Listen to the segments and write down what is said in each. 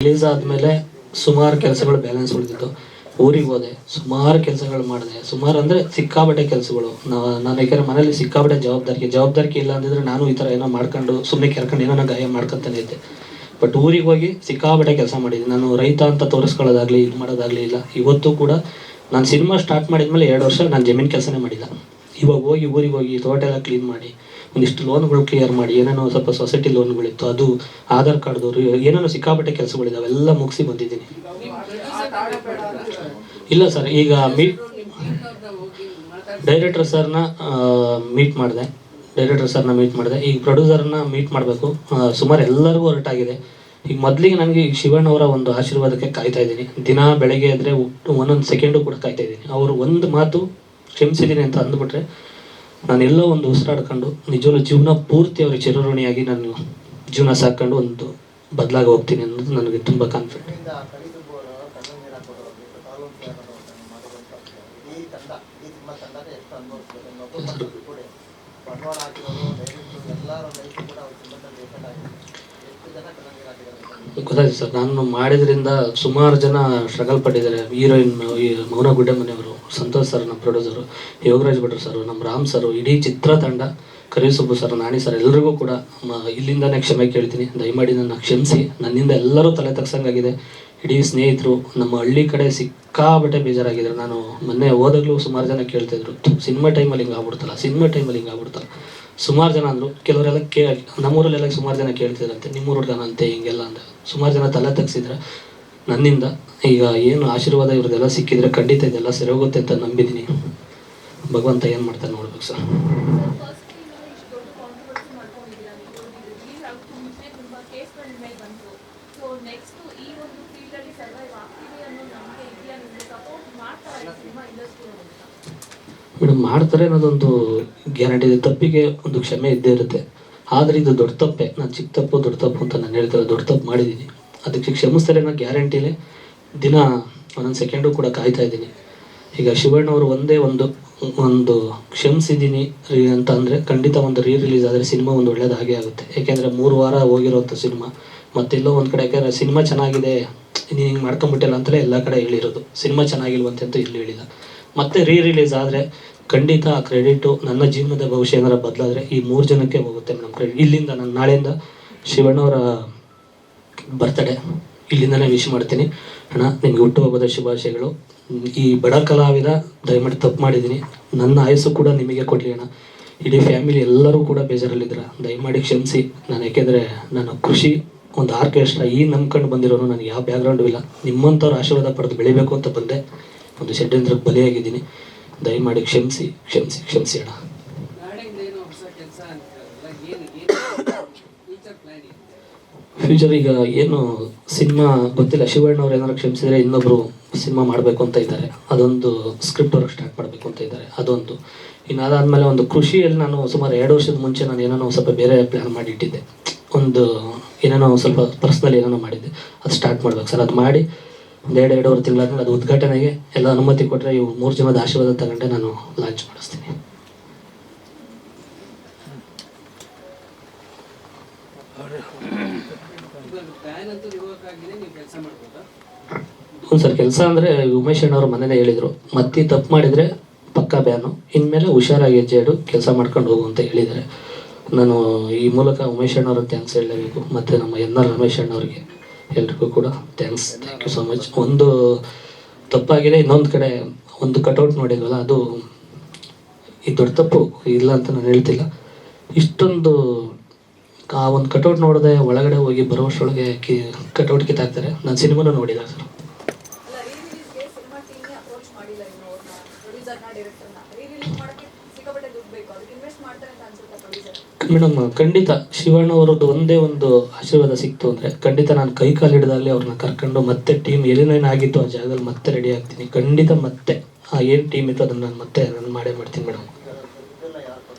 Release ಆದಮೇಲೆ ಸುಮಾರು ಕೆಲಸಗಳು ಬ್ಯಾಲೆನ್ಸ್ ಉಳಿದಿತ್ತು. ಊರಿಗೆ ಹೋದೆ, ಸುಮಾರು ಕೆಲಸಗಳು ಮಾಡಿದೆ. ಸುಮಾರು ಅಂದರೆ ಸಿಕ್ಕಾಬಟ್ಟೆ ಕೆಲಸಗಳು. ನಾನು ಯಾಕೆಂದರೆ ಮನೇಲಿ ಸಿಕ್ಕಾಬಟ್ಟೆ ಜವಾಬ್ದಾರಿ ಇಲ್ಲ ಅಂದಿದ್ರೆ ನಾನು ಈ ಥರ ಏನೋ ಮಾಡ್ಕೊಂಡು ಸುಮ್ಮನೆ ಕೆರ್ಕೊಂಡು ಏನೋ ಗಾಯ ಮಾಡ್ಕೊತಾನೆ ಇದ್ದೆ. ಬಟ್ ಊರಿಗೆ ಹೋಗಿ ಸಿಕ್ಕಾಬಟ್ಟೆ ಕೆಲಸ ಮಾಡಿದ್ದೀನಿ. ನಾನು ರೈತ ಅಂತ ತೋರಿಸ್ಕೊಳ್ಳೋದಾಗಲಿ ಇದು ಮಾಡೋದಾಗಲಿ ಇಲ್ಲ. ಇವತ್ತು ಕೂಡ ನಾನು ಸಿನಿಮಾ ಸ್ಟಾರ್ಟ್ ಮಾಡಿದ್ಮೇಲೆ 2 ವರ್ಷ ನಾನು ಜಮೀನು ಕೆಲಸನೇ ಮಾಡಿಲ್ಲ. ಇವಾಗ ಹೋಗಿ ಊರಿಗೆ ಹೋಗಿ ತೋಟ ಎಲ್ಲ ಕ್ಲೀನ್ ಮಾಡಿ ಒಂದಿಷ್ಟು ಲೋನ್ಗಳು ಕ್ಲಿಯರ್ ಮಾಡಿ, ಏನೇನೋ ಸ್ವಲ್ಪ ಸೊಸೈಟಿ ಲೋನ್ಗಳಿತ್ತು ಅದು, ಆಧಾರ್ ಕಾರ್ಡ್ದವರು, ಏನೇನೋ ಸಿಕ್ಕಾಪಟ್ಟೆ ಕೆಲಸಗಳಿದ್ದಾವೆ, ಎಲ್ಲ ಮುಗಿಸಿ ಬಂದಿದ್ದೀನಿ. ಇಲ್ಲ ಸರ್, ಈಗ ಡೈರೆಕ್ಟರ್ ಸರ್ನ ಮೀಟ್ ಮಾಡಿದೆ. ಈಗ ಪ್ರೊಡ್ಯೂಸರ್ನ ಮೀಟ್ ಮಾಡಬೇಕು. ಸುಮಾರು ಎಲ್ಲರಿಗೂ ಹೊರಟಾಗಿದೆ. ಈಗ ಮೊದಲಿಗೆ ನನಗೆ ಶಿವಣ್ಣವರ ಒಂದು ಆಶೀರ್ವಾದಕ್ಕೆ ಕಾಯ್ತಾ ಇದ್ದೀನಿ. ದಿನ ಬೆಳಗ್ಗೆ ಎದ್ರೆ ಒಂದೊಂದು ಸೆಕೆಂಡು ಕೂಡ ಕಾಯ್ತಾ ಇದ್ದೀನಿ. ಅವರು ಒಂದು ಮಾತು ಕ್ಷಮಿಸಿದ್ದೀನಿ ಅಂತ ಅಂದ್ಬಿಟ್ರೆ ನಾನೆಲ್ಲೋ ಒಂದು ಉಸಿರಾಡ್ಕೊಂಡು ನಿಜವೂ ಜೀವನ ಪೂರ್ತಿ ಅವ್ರಿಗೆ ಚಿರಋಣಿಯಾಗಿ ನಾನು ಜೀವನ ಸಾಕೊಂಡು ಒಂದು ಬದಲಾಗಿ ಹೋಗ್ತೀನಿ ಅನ್ನೋದು ನನಗೆ ತುಂಬ ಕಾನ್ಫಿಡೆಂಟ್. ಗೊತ್ತಾಯ್ತು ಸರ್, ನಾನು ಮಾಡಿದ್ರಿಂದ ಸುಮಾರು ಜನ ಸ್ಟ್ರಗಲ್ ಪಟ್ಟಿದ್ದಾರೆ. ಹೀರೋಯಿನ್ ಮೌನ ಗುಡ್ಡೆಮನೆಯವರು, ಸಂತೋಷ್ ಸರ್ ನಮ್ಮ ಪ್ರೊಡ್ಯೂಸರು, ಯೋಗರಾಜ್ ಭಟ್ರು ಸರ್, ನಮ್ಮ ರಾಮ್ ಸರ್, ಇಡೀ ಚಿತ್ರತಂಡ, ಕರಿಸುಬ್ಬು ಸರ್, ನಾಣಿ ಸರ್, ಎಲ್ಲರಿಗೂ ಕೂಡ ಇಲ್ಲಿಂದನೇ ಕ್ಷಮೆ ಕೇಳ್ತೀನಿ. ದಯಮಾಡಿ ನನ್ನ ಕ್ಷಮಿಸಿ. ನನ್ನಿಂದ ಎಲ್ಲರೂ ತಲೆ ತಗ್ಸಂಗಾಗಿದೆ. ಇಡೀ ಸ್ನೇಹಿತರು ನಮ್ಮ ಹಳ್ಳಿ ಕಡೆ ಸಿಕ್ಕಾಬಟ್ಟೆ ಬೇಜಾರಾಗಿದ್ದಾರೆ. ನಾನು ಮೊನ್ನೆ ಹೋದಾಗಲೂ ಸುಮಾರು ಜನ ಕೇಳ್ತಿದ್ರು, ಸಿನಿಮಾ ಟೈಮಲ್ಲಿ ಹಿಂಗೆ ಆಗ್ಬಿಡ್ತಲ್ಲ. ಸುಮಾರು ಜನ ಅಂದರು. ಕೆಲವರೆಲ್ಲ ನಮ್ಮೂರಲ್ಲೆಲ್ಲ ಸುಮಾರು ಜನ ಕೇಳ್ತಿದ್ರಂತೆ, ನಿಮ್ಮೂರು ಹುಡುಗನಂತೆ ಹಿಂಗೆಲ್ಲ ಅಂತ ಸುಮಾರು ಜನ ತಲೆ ತಗ್ಸಿದ್ರೆ ನನ್ನಿಂದ. ಈಗ ಏನು ಆಶೀರ್ವಾದ ಇವ್ರದ್ದೆಲ್ಲ ಸಿಕ್ಕಿದ್ರೆ ಖಂಡಿತ ಇದೆಲ್ಲ ಸರಿ ಹೋಗುತ್ತೆ ಅಂತ ನಂಬಿದ್ದೀನಿ. ಭಗವಂತ ಏನು ಮಾಡ್ತಾನೆ ನೋಡ್ಬೇಕು ಸರ್. ಮೇಡಮ್, ಮಾಡ್ತಾರೆ ಅನ್ನೋದೊಂದು ಗ್ಯಾರಂಟಿ ಇದೆ. ತಪ್ಪಿಗೆ ಒಂದು ಕ್ಷಮೆ ಇದ್ದೇ ಇರುತ್ತೆ. ಆದರೆ ಇದು ದೊಡ್ಡ ತಪ್ಪೆ. ನಾನು ಚಿಕ್ಕ ತಪ್ಪು ದೊಡ್ಡ ತಪ್ಪು ಅಂತ ನಾನು ಹೇಳ್ತಾರೆ. ದೊಡ್ಡ ತಪ್ಪು ಮಾಡಿದ್ದೀನಿ, ಅದಕ್ಕೆ ಕ್ಷಮಿಸ್ತಾರೆ ಅನ್ನೋ ಗ್ಯಾರಂಟಿಲೇ ದಿನ ಒಂದೊಂದು ಸೆಕೆಂಡು ಕೂಡ ಕಾಯ್ತಾ ಇದ್ದೀನಿ. ಈಗ ಶಿವಣ್ಣವರು ಒಂದೇ ಒಂದು ಕ್ಷಮಿಸಿದ್ದೀನಿ ಅಂತ ಅಂದರೆ ಖಂಡಿತ ಒಂದು ರಿಲೀಸ್ ಆದರೆ ಸಿನಿಮಾ ಒಂದು ಒಳ್ಳೇದಾಗೇ ಆಗುತ್ತೆ. ಯಾಕೆಂದರೆ 3 ವಾರ ಹೋಗಿರೋಂಥ ಸಿನಿಮಾ ಮತ್ತೆಲ್ಲೋ ಒಂದು ಕಡೆ, ಯಾಕೆಂದರೆ ಸಿನಿಮಾ ಚೆನ್ನಾಗಿದೆ ನೀನು ಹಿಂಗೆ ಮಾಡ್ಕೊಂಬಿಟ್ಟಿಲ್ಲ ಅಂತಲೇ ಎಲ್ಲ ಕಡೆ ಹೇಳಿರೋದು. ಸಿನಿಮಾ ಚೆನ್ನಾಗಿಲ್ವಂತೆ ಅಂತ ಇಲ್ಲಿ ಹೇಳಿಲ್ಲ. ಮತ್ತೆ ರಿಲೀಸ್ ಆದರೆ ಖಂಡಿತ ಆ ಕ್ರೆಡಿಟು ನನ್ನ ಜೀವನದ ಭವಿಷ್ಯ ಏನಾರ ಬದಲಾದರೆ ಈ 3 ಜನಕ್ಕೆ ಹೋಗುತ್ತೆ ಮೇಡಮ್ ಕ್ರೆಡಿಟ್. ಇಲ್ಲಿಂದ ನಾನು ನಾಳೆಯಿಂದ ಶಿವಣ್ಣವರ ಬರ್ತ್ಡೇ ಇಲ್ಲಿಂದನೇ ವಿಶ್ ಮಾಡ್ತೀನಿ. ಅಣ್ಣ, ನಿಮಗೆ ಹುಟ್ಟುಹಬ್ಬದ ಶುಭಾಶಯಗಳು. ಈ ಬಡ ಕಲಾವಿದ ದಯಮಾಡಿ ತಪ್ಪು ಮಾಡಿದ್ದೀನಿ. ನನ್ನ ಆಯಸ್ಸು ಕೂಡ ನಿಮಗೆ ಕೊಡಲಿ ಅಣ್ಣ. ಇಡೀ ಫ್ಯಾಮಿಲಿ ಎಲ್ಲರೂ ಕೂಡ ಬೇಜಾರಲ್ಲಿದ್ದಾರೆ, ದಯಮಾಡಿ ಕ್ಷಮಿಸಿ. ನಾನು ಯಾಕೆಂದರೆ ನಾನು ಕೃಷಿ ಒಂದು ಆರ್ಕೆಸ್ಟ್ರಾ ಈ ನಂಬ್ಕೊಂಡು ಬಂದಿರೋನು, ನನಗೆ ಯಾವ ಬ್ಯಾಕ್ಗ್ರೌಂಡು ಇಲ್ಲ. ನಿಮ್ಮಂಥವ್ರು ಆಶೀರ್ವಾದ ಪಡೆದು ಬೆಳಿಬೇಕು ಅಂತ ಬಂದೆ. ಒಂದು ಷಡ್ಯಂತ್ರಕ್ಕೆ ಬಲಿಯಾಗಿದ್ದೀನಿ. ದಯಮಾಡಿ ಕ್ಷಮಿಸಿ ಅಣ್ಣ. ಫ್ಯೂಚರ್ ಈಗ ಏನು ಸಿನಿಮಾ ಗೊತ್ತಿಲ್ಲ. ಶಿವಣ್ಣವ್ರು ಏನಾದ್ರು ಕ್ಷಮಿಸಿದರೆ ಇನ್ನೊಬ್ರು ಸಿನಿಮಾ ಮಾಡಬೇಕು ಅಂತ ಇದ್ದಾರೆ. ಅದೊಂದು ಸ್ಕ್ರಿಪ್ಟ್ ವರ್ಕ್ ಸ್ಟಾರ್ಟ್ ಮಾಡಬೇಕು ಅಂತ ಇದ್ದಾರೆ. ಅದೊಂದು ಇನ್ನು ಅದಾದಮೇಲೆ ಒಂದು ಕೃಷಿಯಲ್ಲಿ ನಾನು ಸುಮಾರು 2 ವರ್ಷದ ಮುಂಚೆ ನಾನು ಏನೇನೋ ಸ್ವಲ್ಪ ಬೇರೆ ಪ್ಲ್ಯಾನ್ ಮಾಡಿ ಇಟ್ಟಿದ್ದೆ. ಒಂದು ಏನೇನೋ ಸ್ವಲ್ಪ ಪರ್ಸ್ನಲ್ ಏನೇನೋ ಮಾಡಿದ್ದೆ, ಅದು ಸ್ಟಾರ್ಟ್ ಮಾಡ್ಬೇಕು ಸರ್. ಅದು ಮಾಡಿ ಒಂದು 2-2.5 ತಿಂಗಳಾದ್ಮೇಲೆ ಅದು ಉದ್ಘಾಟನೆಗೆ ಎಲ್ಲ ಅನುಮತಿ ಕೊಟ್ಟರೆ ಇವು 3 ಜನದ ಆಶೀರ್ವಾದ ತಗೊಂಡೆ ನಾನು ಲಾಂಚ್ ಮಾಡಿಸ್ತೀನಿ. ಹ್ಞೂ ಸರ್, ಕೆಲಸ ಅಂದರೆ ಉಮೇಶ್ ಅಣ್ಣವರು ಮನೇಲೆ ಹೇಳಿದರು, ಮತ್ತೆ ತಪ್ಪು ಮಾಡಿದರೆ ಪಕ್ಕಾ ಬ್ಯಾನು, ಇನ್ಮೇಲೆ ಹುಷಾರಾಗಿ ಹೆಜ್ಜೆ ಇಡು, ಕೆಲಸ ಮಾಡ್ಕೊಂಡು ಹೋಗು ಅಂತ ಹೇಳಿದ್ದಾರೆ. ನಾನು ಈ ಮೂಲಕ ಉಮೇಶ್ ಅಣ್ಣವ್ರಿಗೆ ಥ್ಯಾಂಕ್ಸ್ ಹೇಳಲೇಬೇಕು. ಮತ್ತು ನಮ್ಮ NR ರಮೇಶ್ ಅಣ್ಣವ್ರಿಗೆ ಎಲ್ರಿಗೂ ಕೂಡ ಥ್ಯಾಂಕ್ ಯು ಸೊ ಮಚ್. ಒಂದು ತಪ್ಪಾಗಿದೆ. ಇನ್ನೊಂದು ಕಡೆ ಒಂದು ಕಟೌಟ್ ನೋಡಿದ್ವಲ್ಲ, ಅದು ಈ ದೊಡ್ಡ ತಪ್ಪು ಇಲ್ಲ ಅಂತ ನಾನು ಹೇಳ್ತಿಲ್ಲ. ಇಷ್ಟೊಂದು ಆ ಒಂದು ಕಟೌಟ್ ನೋಡದೆ ಒಳಗಡೆ ಹೋಗಿ ಬರೋಷ್ಟೊಳಗೆ ಕಟೌಟ್ ಕಿತ್ತಾಕ್ತಾರೆ. ನಾನು ಸಿನಿಮಾನೂ ನೋಡಿಲ್ಲ ಸರ್. ಮೇಡಮ್, ಖಂಡಿತ ಶಿವಣ್ಣವರದ್ದು ಒಂದೇ ಒಂದು ಆಶೀರ್ವಾದ ಸಿಕ್ತು ಅಂದರೆ ಖಂಡಿತ ನಾನು ಕೈ ಕಾಲು ಹಿಡಿದಾಗಲೇ ಅವ್ರನ್ನ ಕರ್ಕೊಂಡು ಮತ್ತೆ ಟೀಮ್ ಏನೇನಾಗಿತ್ತು ಆ ಜಾಗದಲ್ಲಿ ಮತ್ತೆ ರೆಡಿ ಆಗ್ತೀನಿ. ಖಂಡಿತ ಮತ್ತೆ ಆ ಏನು ಟೀಮ್ ಇತ್ತು ಅದನ್ನು ನಾನು ಮತ್ತೆ ಮಾಡೇ ಮಾಡ್ತೀನಿ ಮೇಡಮ್.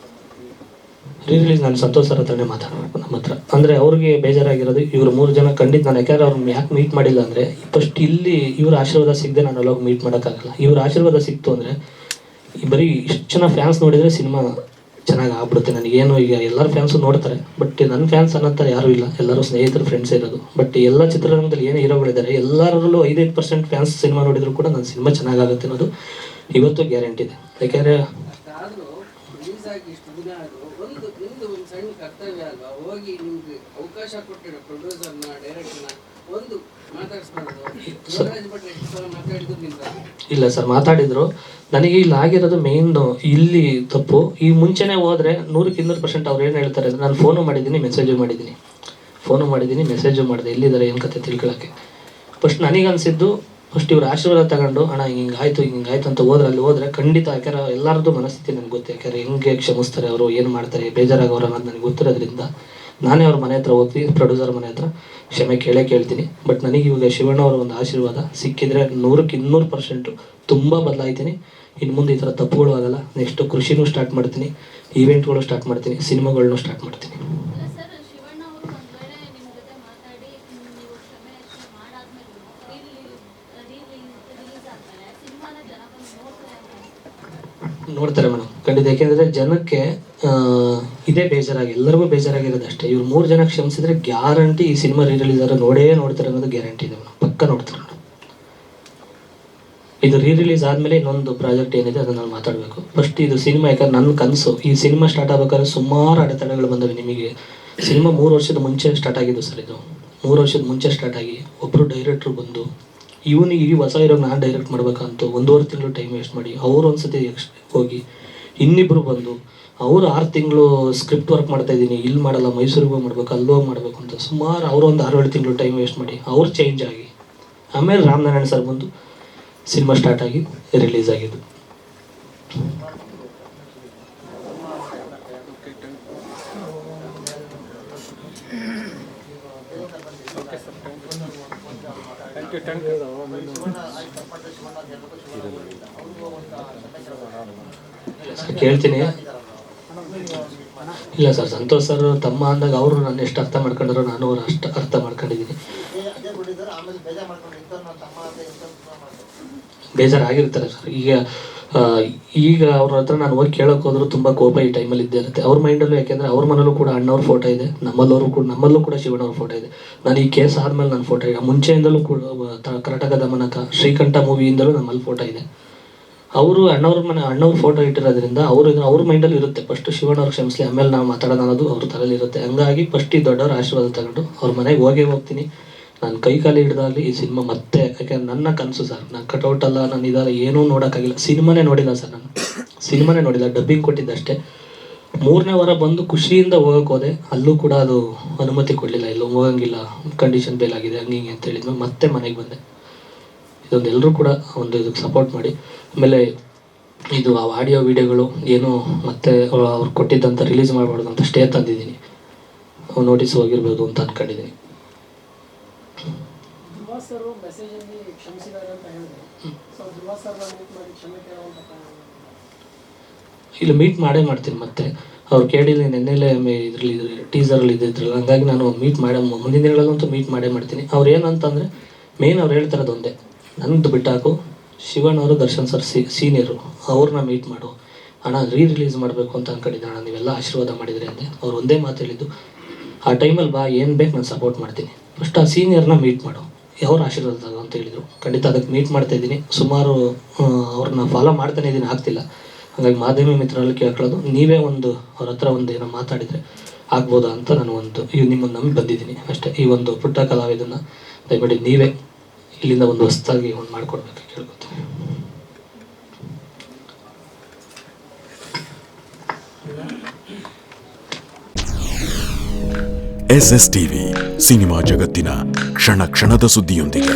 ರಿಲೀಸ್ ನಾನು ಸಂತೋಷ್ ಸರ್ ಹತ್ರನೇ ಮಾತಾಡಬೇಕು ನಮ್ಮ ಹತ್ರ. ಅಂದರೆ ಅವ್ರಿಗೆ ಬೇಜಾರಾಗಿರೋದು ಇವರು 3 ಜನ ಖಂಡಿತ. ನಾನು ಯಾಕಂದರೆ ಅವ್ರನ್ನ ಯಾಕೆ ಮೀಟ್ ಮಾಡಿಲ್ಲ ಅಂದರೆ, ಫಸ್ಟ್ ಇಲ್ಲಿ ಇವ್ರ ಆಶೀರ್ವಾದ ಸಿಗದೆ ನಾನು ಅಲ್ಲೋಗಿ ಮೀಟ್ ಮಾಡೋಕ್ಕಾಗಲ್ಲ. ಇವ್ರ ಆಶೀರ್ವಾದ ಸಿಕ್ತು ಅಂದರೆ ಬರೀ ಇಷ್ಟು ಜನ ಫ್ಯಾನ್ಸ್ ನೋಡಿದರೆ ಸಿನಿಮಾ ಚೆನ್ನಾಗಿ ಆಗ್ಬಿಡುತ್ತೆ. ನನಗೇನು ಈಗ ಎಲ್ಲರ ಫ್ಯಾನ್ಸು ನೋಡ್ತಾರೆ, ಬಟ್ ನನ್ನ ಫ್ಯಾನ್ಸ್ ಅನ್ನೋ ಯಾರೂ ಇಲ್ಲ, ಎಲ್ಲರೂ ಸ್ನೇಹಿತರು, ಫ್ರೆಂಡ್ಸ್ ಇರೋದು. ಬಟ್ ಎಲ್ಲ ಚಿತ್ರರಂಗದಲ್ಲಿ ಏನೇ ಹೀರೋಗಳಿದ್ದಾರೆ ಎಲ್ಲರಲ್ಲೂ 5% ಫ್ಯಾನ್ಸ್ ಸಿನಿಮಾ ನೋಡಿದ್ರು ಕೂಡ ನನ್ನ ಸಿನಿಮಾ ಚೆನ್ನಾಗಾಗುತ್ತೆ ಅನ್ನೋದು ಇವತ್ತು ಗ್ಯಾರಂಟಿ ಇದೆ. ಯಾಕೆಂದರೆ ಸಣ್ಣ ಕರ್ತವ್ಯ ಅಲ್ವಾ, ಹೋಗಿ ನಿಮ್ಗೆ ಅವಕಾಶ ಕೊಟ್ಟಿರೋ ಪ್ರೊಡ್ಯೂಸರ್ನ, ಡೈರೆಕ್ಟರ್ನ ಒಂದು ಇಲ್ಲ ಸರ್, ಮಾತಾಡಿದ್ರು. ನನಗೆ ಇಲ್ಲಿ ಆಗಿರೋದು ಮೇನ್ ಇಲ್ಲಿ ತಪ್ಪು. ಈ ಮುಂಚೆನೇ ಹೋದ್ರೆ 100% ಅವ್ರು ಏನು ಹೇಳ್ತಾರೆ ಅಂದರೆ, ನಾನು ಫೋನು ಮಾಡಿದ್ದೀನಿ, ಮೆಸೇಜು ಮಾಡಿದ್ದೀನಿ, ಮಾಡಿದೆ ಎಲ್ಲಿದ್ದಾರೆ ಏನು ಕತೆ ತಿಳ್ಕೊಳ್ಳೋಕ್ಕೆ. ಫಸ್ಟ್ ನನಗನ್ಸಿದ್ದು, ಫಸ್ಟ್ ಇವ್ರು ಆಶೀರ್ವಾದ ತಗೊಂಡು ಅಣ್ಣ ಹಿಂಗಾಯ್ತು ಅಂತ ಹೋದ್ರೆ ಖಂಡಿತ, ಯಾಕಂದ್ರೆ ಎಲ್ಲರದ್ದು ಮನಸ್ಥಿತಿ ನನಗೆ ಗೊತ್ತು. ಯಾಕಂದರೆ ಹೆಂಗೆ ಕ್ಷಮಿಸ್ತಾರೆ ಅವರು, ಏನು ಮಾಡ್ತಾರೆ, ಬೇಜಾರಾಗೋರು ಅನ್ನೋದು ನನಗೆ ಗೊತ್ತಿರೋದ್ರಿಂದ ನಾನೇ ಅವ್ರ ಮನೆ ಹತ್ರ ಹೋಗ್ತಿ, ಪ್ರೊಡ್ಯೂಸರ್ ಮನೆ ಹತ್ರ ಕ್ಷಮೆ ಕೇಳ್ತೀನಿ. ಬಟ್ ನನಗೆ ಇವಾಗ ಶಿವಣ್ಣ ಅವರ ಒಂದು ಆಶೀರ್ವಾದ ಸಿಕ್ಕಿದ್ರೆ 100% ತುಂಬ ಬದಲಾಯ್ತೀನಿ. ಇನ್ನು ಮುಂದೆ ಈ ಥರ ತಪ್ಪುಗಳು ಆಗಲ್ಲ. ನೆಕ್ಸ್ಟು ಕೃಷಿನೂ ಸ್ಟಾರ್ಟ್ ಮಾಡ್ತೀನಿ, ಈವೆಂಟ್ಗಳು ಸ್ಟಾರ್ಟ್ ಮಾಡ್ತೀನಿ, ಸಿನಿಮಾಗಳನ್ನೂ ಸ್ಟಾರ್ಟ್ ಮಾಡ್ತೀನಿ. ನೋಡ್ತಾರೆ ಮೇಡಮ್, ಖಂಡಿತ. ಯಾಕೆಂದರೆ ಜನಕ್ಕೆ ಇದೇ ಬೇಜಾರಾಗಿ, ಎಲ್ಲರಿಗೂ ಬೇಜಾರಾಗಿರೋದು ಅಷ್ಟೇ. ಇವ್ರು 3 ಜನ ಕ್ಷಮಿಸಿದ್ರೆ ಗ್ಯಾರಂಟಿ ಈ ಸಿನಿಮಾ ರೀರಿಲೀಸ್ ಆದ್ರೆ ನೋಡ್ತಾರೆ ಅನ್ನೋದು ಗ್ಯಾರಂಟಿ ಇದೆ ಮೇಡಮ್, ಪಕ್ಕ ನೋಡ್ತಾರೆ ಮೇಡಮ್. ಇದು ರೀರಿಲೀಸ್ ಆದಮೇಲೆ ಇನ್ನೊಂದು ಪ್ರಾಜೆಕ್ಟ್ ಏನಿದೆ ಅದನ್ನು ನಾನು ಮಾತಾಡಬೇಕು. ಫಸ್ಟ್ ಇದು ಸಿನಿಮಾ, ಯಾಕಂದ್ರೆ ನನ್ನ ಕನಸು ಈ ಸಿನಿಮಾ ಸ್ಟಾರ್ಟ್ ಆಗ್ಬೇಕಾದ್ರೆ ಸುಮಾರು ಅಡೆತಡೆಗಳು ಬಂದವೆ. ನಿಮಗೆ ಸಿನಿಮಾ 3 ವರ್ಷದ ಮುಂಚೆ ಸ್ಟಾರ್ಟ್ ಆಗಿದ್ದು ಸರ್. ಇದು 3 ವರ್ಷದ ಮುಂಚೆ ಸ್ಟಾರ್ಟ್ ಆಗಿ ಒಬ್ಬರು ಡೈರೆಕ್ಟ್ರು ಬಂದು ಇವನಿಗೆ ಈ ಹೊಸ ಹೀರೋಗೆ ನಾನು ಡೈರೆಕ್ಟ್ ಮಾಡ್ಬೇಕಂತ 1.5 ತಿಂಗಳು ಟೈಮ್ ವೇಸ್ಟ್ ಮಾಡಿ, ಅವ್ರು ಒಂದ್ಸತಿ ಹೋಗಿ ಇನ್ನಿಬ್ಬರು ಬಂದು ಅವರು 6 ತಿಂಗಳು ಸ್ಕ್ರಿಪ್ಟ್ ವರ್ಕ್ ಮಾಡ್ತಾಯಿದ್ದೀನಿ, ಇಲ್ಲಿ ಮಾಡಲ್ಲ, ಮೈಸೂರಿಗೆ ಹೋಗಿ ಮಾಡ್ಬೇಕು, ಅಲ್ಲೋಗಿ ಮಾಡಬೇಕು ಅಂತ ಸುಮಾರು ಅವರು ಒಂದು 6-7 ತಿಂಗಳು ಟೈಮ್ ವೇಸ್ಟ್ ಮಾಡಿ ಅವ್ರು ಚೇಂಜ್ ಆಗಿ ಆಮೇಲೆ ರಾಮನಾರಾಯಣ್ ಸರ್ ಬಂದು ಸಿನಿಮಾ ಸ್ಟಾರ್ಟ್ ಆಗಿ ರಿಲೀಸ್ ಆಗಿದ್ದು. ಕೇಳ್ತೀನಿ. ಇಲ್ಲ ಸರ್, ಸಂತೋಷ್ ಸರ್ ತಮ್ಮ ಅಂದಾಗ ಅವರು ನಾನು ಎಷ್ಟು ಅರ್ಥ ಮಾಡ್ಕೊಂಡ್ರು, ನಾನು ಅವ್ರು ಅಷ್ಟು ಅರ್ಥ ಮಾಡ್ಕೊಂಡಿದ್ದೀನಿ. ಬೇಜಾರಾಗಿರ್ತಾರೆ ಸರ್. ಈಗ ಅವ್ರ ಹತ್ರ ನಾನು ಹೋಗಿ ಕೇಳೋಕೆ ಹೋದ್ರು ತುಂಬ ಕೋಪ ಈ ಟೈಮಲ್ಲಿ ಇದ್ದೇ ಇರುತ್ತೆ ಅವ್ರ ಮೈಂಡಲ್ಲೂ. ಯಾಕೆಂದರೆ ಅವ್ರ ಮನೇಲೂ ಕೂಡ ಅಣ್ಣವ್ರ ಫೋಟೋ ಇದೆ, ನಮ್ಮಲ್ಲೂ ಕೂಡ ಶಿವಣ್ಣವ್ರ ಫೋಟೋ ಇದೆ. ನಾನು ಈ ಕೇಸ್ ಆದಮೇಲೆ ನನ್ನ ಫೋಟೋ ಇದೆ, ಮುಂಚೆಯಿಂದಲೂ ಕೂಡ ಕರ್ನಾಟಕ ದಮನಕ ಶ್ರೀಕಂಠ ಮೂವಿಯಿಂದಲೂ ನಮ್ಮಲ್ಲಿ ಫೋಟೋ ಇದೆ. ಅವರು ಅಣ್ಣವ್ರ ಫೋಟೋ ಇಟ್ಟಿರೋದ್ರಿಂದ ಅವ್ರ ಮೈಂಡಲ್ಲಿ ಇರುತ್ತೆ, ಫಸ್ಟ್ ಶಿವಣ್ಣವ್ರ ಕ್ಷಮಿಸಲಿ ಆಮೇಲೆ ನಾವು ಮಾತಾಡೋಣ ಅನ್ನೋದು ಅವ್ರ ತಲೆಯಲ್ಲಿ ಇರುತ್ತೆ. ಹಂಗಾಗಿ ಫಸ್ಟ್ ಈ ದೊಡ್ಡವ್ರ ಆಶೀರ್ವಾದ ತಗೊಂಡು ಅವ್ರ ಮನೆಗೆ ಹೋಗ್ತೀನಿ. ನಾನು ಕೈ ಕಾಲಿ ಹಿಡ್ದಾಗಲಿ ಈ ಸಿನಿಮಾ ಮತ್ತೆ, ಯಾಕೆಂದ್ರೆ ನನ್ನ ಕನಸು ಸರ್. ನಾನು ಕಟೌಟ್ ಅಲ್ಲ, ನಾನು ಇದಲ್ಲ, ಏನೂ ನೋಡೋಕ್ಕಾಗಿಲ್ಲ. ಸಿನಿಮಾನೇ ನೋಡಿಲ್ಲ ಸರ್, ನಾನು ಸಿನಿಮಾನೇ ನೋಡಿಲ್ಲ, ಡಬ್ಬಿಂಗ್ ಕೊಟ್ಟಿದ್ದಷ್ಟೇ. 3ನೇ ವಾರ ಬಂದು ಖುಷಿಯಿಂದ ಹೋಗೋಕೆ ಹೋದೆ, ಅಲ್ಲೂ ಕೂಡ ಅದು ಅನುಮತಿ ಕೊಡಲಿಲ್ಲ, ಎಲ್ಲೂ ಹೋಗಂಗಿಲ್ಲ, ಕಂಡೀಷನ್ ಬೇಲಾಗಿದೆ ಹಂಗೆ ಅಂತ ಹೇಳಿದ್ಮೇಲೆ ಮತ್ತೆ ಮನೆಗೆ ಬಂದೆ. ಇದೊಂದು ಎಲ್ಲರೂ ಕೂಡ ಒಂದು ಇದಕ್ಕೆ ಸಪೋರ್ಟ್ ಮಾಡಿ. ಆಮೇಲೆ ಇದು ಆ ಆಡಿಯೋ ವಿಡಿಯೋಗಳು ಏನು ಮತ್ತೆ ಅವ್ರು ಕೊಟ್ಟಿದ್ದಂಥ ರಿಲೀಸ್ ಮಾಡಬಾರ್ದು ಅಂತ ಸ್ಟೇ ತಂದಿದ್ದೀನಿ, ನೋಟಿಸ್ ಹೋಗಿರ್ಬೋದು ಅಂತ ಅಂದ್ಕೊಂಡಿದ್ದೀನಿ. ಇಲ್ಲ, ಮೀಟ್ ಮಾಡ್ತೀನಿ ಮತ್ತೆ. ಅವ್ರು ಕೇಳಿಲ್ಲ ನೆನ್ನೆಲೆ ಇದರಲ್ಲಿ ಟೀಸರಲ್ಲಿ ಇದ್ದಿದ್ರಲ್ಲ, ಹಂಗಾಗಿ ನಾನು ಮೀಟ್ ಮುಂದಿನ ದಿನಗಳಲ್ಲಂತೂ ಮೀಟ್ ಮಾಡ್ತೀನಿ. ಅವ್ರು ಏನಂತಂದರೆ ಮೇನ್ ಅವ್ರು ಹೇಳ್ತಾರದು ಒಂದೇ, ನನ್ನದು ಬಿಟ್ಟಾಕು, ಶಿವಣ್ಣವರು ದರ್ಶನ್ ಸರ್ ಸೀನಿಯರು, ಅವ್ರನ್ನ ಮೀಟ್ ಮಾಡು ಅಣ್ಣ, ರಿಲೀಸ್ ಮಾಡಬೇಕು ಅಂತ ಅಂದ್ಕೊಂಡಿದ್ದೆ ಅಣ್ಣ, ನೀವೆಲ್ಲ ಆಶೀರ್ವಾದ ಮಾಡಿದ್ರಿ ಅಂದೆ. ಅವ್ರು ಒಂದೇ ಮಾತು ಹೇಳಿದ್ದು, ಆ ಟೈಮಲ್ಲಿ ಬಾ, ಏನು ಬೇಕು ನಾನು ಸಪೋರ್ಟ್ ಮಾಡ್ತೀನಿ, ಫಸ್ಟ್ ಆ ಸೀನಿಯರ್ನ ಮೀಟ್ ಮಾಡು, ಅವ್ರ ಆಶೀರ್ವಾದ ಅಂತ ಹೇಳಿದರು. ಖಂಡಿತ ಅದಕ್ಕೆ ಮೀಟ್ ಮಾಡ್ತಾಯಿದ್ದೀನಿ. ಸುಮಾರು ಅವ್ರನ್ನ ಫಾಲೋ ಮಾಡ್ತಾನೆ ಇದ್ದೀನಿ, ಆಗ್ತಿಲ್ಲ. ಹಾಗಾಗಿ ಮಾಧ್ಯಮ ಮಿತ್ರರಲ್ಲಿ ಕೇಳ್ಕೊಳ್ಳೋದು, ನೀವೇ ಒಂದು ಅವ್ರ ಹತ್ರ ಒಂದು ಏನೋ ಮಾತಾಡಿದರೆ ಆಗ್ಬೋದಾ ಅಂತ ನಾನು ನಿಮ್ಮನ್ನು ನಂಬಿ ಬಂದಿದ್ದೀನಿ ಅಷ್ಟೇ. ಈ ಒಂದು ಪುಟ್ಟ ಕಲಾವಿದನ್ನು ದಯಮಾಡಿ ನೀವೇ ಇಲ್ಲಿಂದ ಒಂದು ಹೊಸದಾಗಿ ಒಂದು ಮಾಡಿಕೊಡ್ಬೇಕು ಕೇಳ್ಕೊತೀನಿ. SS TV ಸಿನಿಮಾ ಜಗತ್ತಿನ ಕ್ಷಣ ಕ್ಷಣದ ಸುದ್ದಿಯೊಂದಿಗೆ.